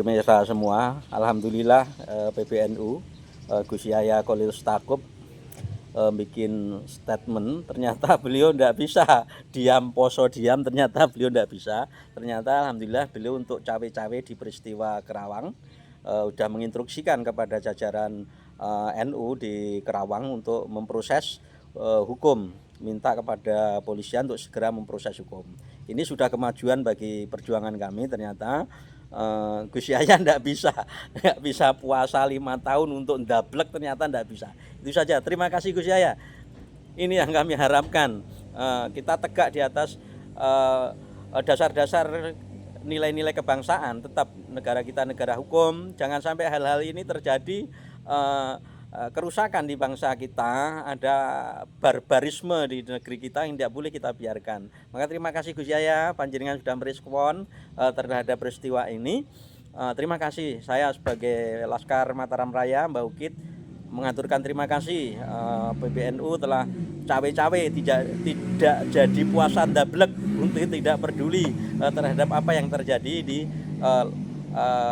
pemirsa semua, alhamdulillah PBNU Gus Yahya Khalil Stakuf bikin statement. Ternyata beliau tidak bisa diam poso diam, ternyata beliau tidak bisa. Ternyata alhamdulillah beliau untuk cawe-cawe di peristiwa Kerawang sudah menginstruksikan kepada jajaran NU di Kerawang untuk memproses hukum, minta kepada polisian untuk segera memproses hukum. Ini sudah kemajuan bagi perjuangan kami. Ternyata Gus Yahya nggak bisa puasa 5 tahun untuk ndablek, ternyata nggak bisa. Itu saja. Terima kasih Gus Yahya. Ini yang kami harapkan, kita tegak di atas dasar-dasar nilai-nilai kebangsaan. Tetap negara kita negara hukum. Jangan sampai hal-hal ini terjadi, kerusakan di bangsa kita, ada barbarisme di negeri kita yang tidak boleh kita biarkan. Maka terima kasih Gus Yahya, panjenengan sudah merespon terhadap peristiwa ini. Terima kasih. Saya sebagai Laskar Mataram Raya, Mbak Ukit, mengaturkan terima kasih. PBNU telah cawe-cawe, tidak jadi puasa ndablek, untuk tidak peduli terhadap apa yang terjadi di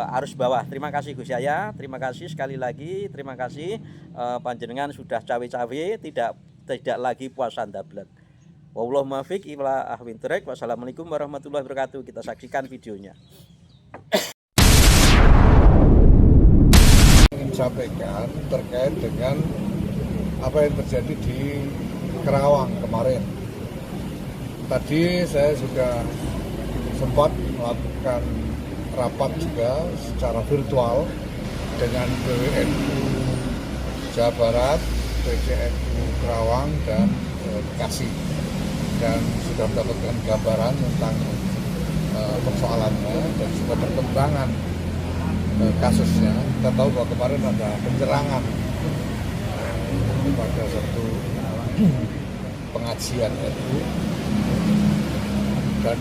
arus bawah. Terima kasih Gus Yahya, terima kasih sekali lagi, terima kasih panjenengan sudah cawe-cawe, tidak lagi puasa ndablek. Wallahul muwaffiq ila ahwin thoriq. Wassalamualaikum warahmatullahi wabarakatuh. Kita saksikan videonya. Ingin sampaikan terkait dengan apa yang terjadi di Kerawang kemarin. Tadi saya sudah sempat melakukan rapat juga secara virtual dengan PWNU Jawa Barat, PCNU Kerawang, dan Bekasi, dan sudah mendapatkan gambaran tentang persoalannya dan juga perkembangan kasusnya. Kita tahu bahwa kemarin ada penyerangan pada satu pengajian NU, dan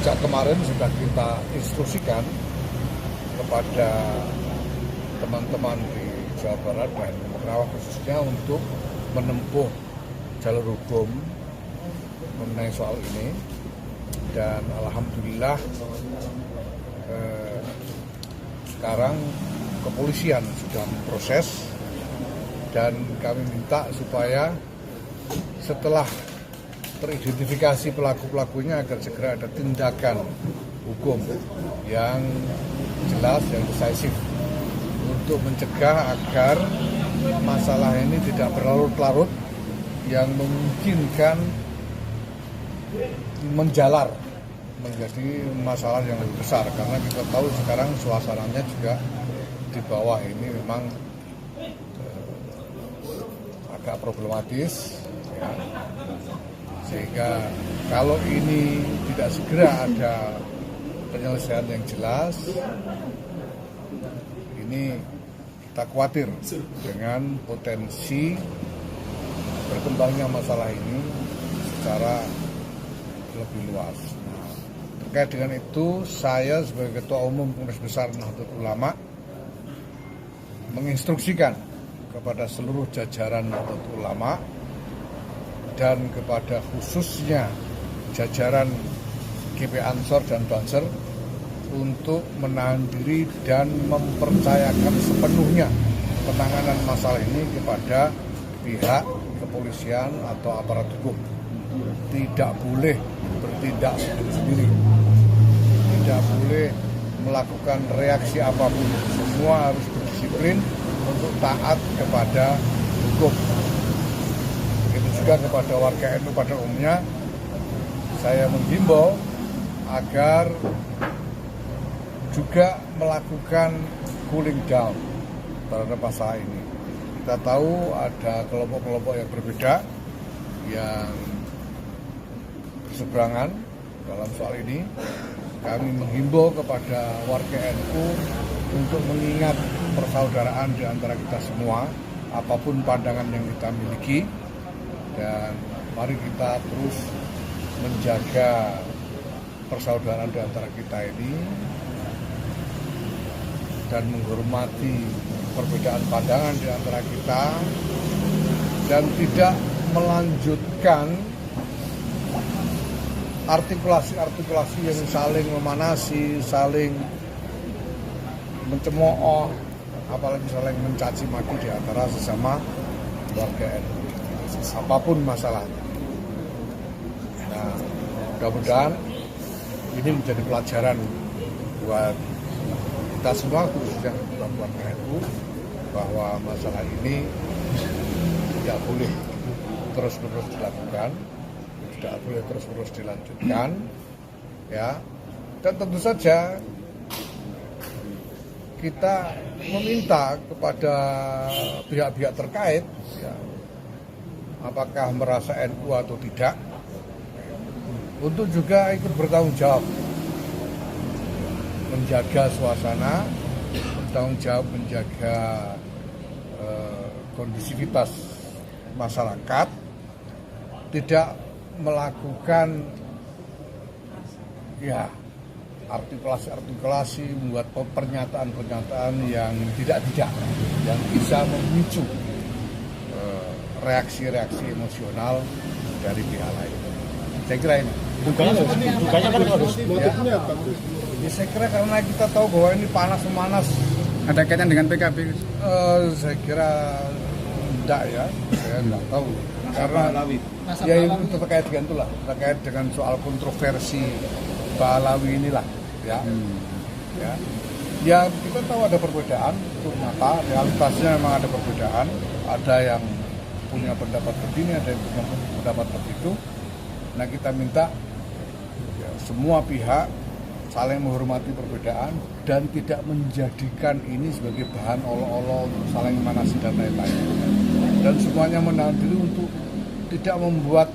sejak kemarin sudah kita instruksikan kepada teman-teman di Jawa Barat dan Kerawang khususnya untuk menempuh jalur hukum mengenai soal ini. Dan alhamdulillah sekarang kepolisian sudah memproses, dan kami minta supaya setelah teridentifikasi pelaku-pelakunya agar segera ada tindakan hukum yang jelas, yang decisif, untuk mencegah agar masalah ini tidak berlarut-larut yang memungkinkan menjalar menjadi masalah yang lebih besar. Karena kita tahu sekarang suasananya juga di bawah ini memang agak problematis, ya. Sehingga kalau ini tidak segera ada penyelesaian yang jelas, ini kita khawatir dengan potensi berkembangnya masalah ini secara lebih luas. Nah, terkait dengan itu, saya sebagai Ketua Umum Kongres Besar Nahdlatul Ulama menginstruksikan kepada seluruh jajaran Nahdlatul Ulama dan kepada khususnya jajaran GP Ansor dan Banser untuk menahan diri dan mempercayakan sepenuhnya penanganan masalah ini kepada pihak kepolisian atau aparat hukum. Tidak boleh bertindak sendiri, tidak boleh melakukan reaksi apapun. Semua harus berdisiplin untuk taat kepada hukum. Begitu juga kepada warga NU pada umumnya, saya menghimbau agar juga melakukan cooling down terhadap masalah ini. Kita tahu ada kelompok-kelompok yang berbeda yang berseberangan dalam soal ini. Kami menghimbau kepada warga NU untuk mengingat persaudaraan di antara kita semua, apapun pandangan yang kita miliki, dan mari kita terus menjaga persaudaraan di antara kita ini dan menghormati perbedaan pandangan di antara kita, dan tidak melanjutkan artikulasi yang saling memanasi, saling mencemooh, apalagi saling mencaci maki di antara sesama warga NU, apapun masalahnya. Nah, mudah-mudahan ini menjadi pelajaran buat kita semua, khususnya warga NU, bahwa masalah ini tidak boleh terus-menerus dilakukan, tidak boleh terus-menerus dilanjutkan, ya. Dan tentu saja kita meminta kepada pihak-pihak terkait, ya, apakah merasa NU atau tidak, untuk juga ikut bertanggung jawab, menjaga suasana, bertanggung jawab menjaga kondisivitas masyarakat, tidak melakukan ya artikulasi, membuat pernyataan-pernyataan yang tidak yang bisa memicu reaksi-reaksi emosional dari pihak lain. Saya kira ini. Dukanya kan harus motifnya apa? Ya, saya kira karena kita tahu bahwa ini panas-memanas. Ada kaitan dengan PKB? Saya kira tidak ya, saya tidak tahu. Karena ya itu terkait dengan itulah, terkait dengan soal kontroversi Ba'alawi inilah, ya. Ya kita tahu ada perbedaan, itu nyata, realitasnya memang ada perbedaan. Ada yang punya pendapat begini, ada yang punya pendapat begitu. Nah, kita minta ya, semua pihak saling menghormati perbedaan dan tidak menjadikan ini sebagai bahan olok-olok untuk saling memanasi dan lain-lain. Dan semuanya menahan diri untuk tidak membuat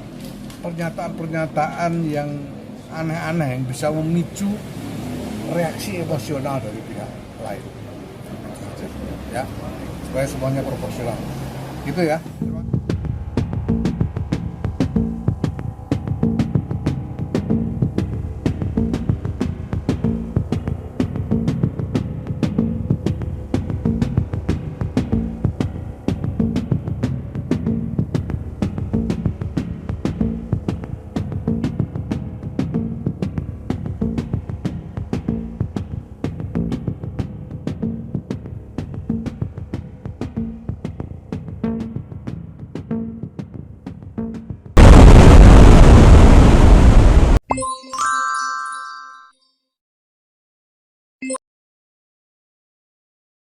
pernyataan-pernyataan yang aneh-aneh yang bisa memicu reaksi emosional dari pihak lain. Ya, supaya semuanya proporsional. Gitu ya.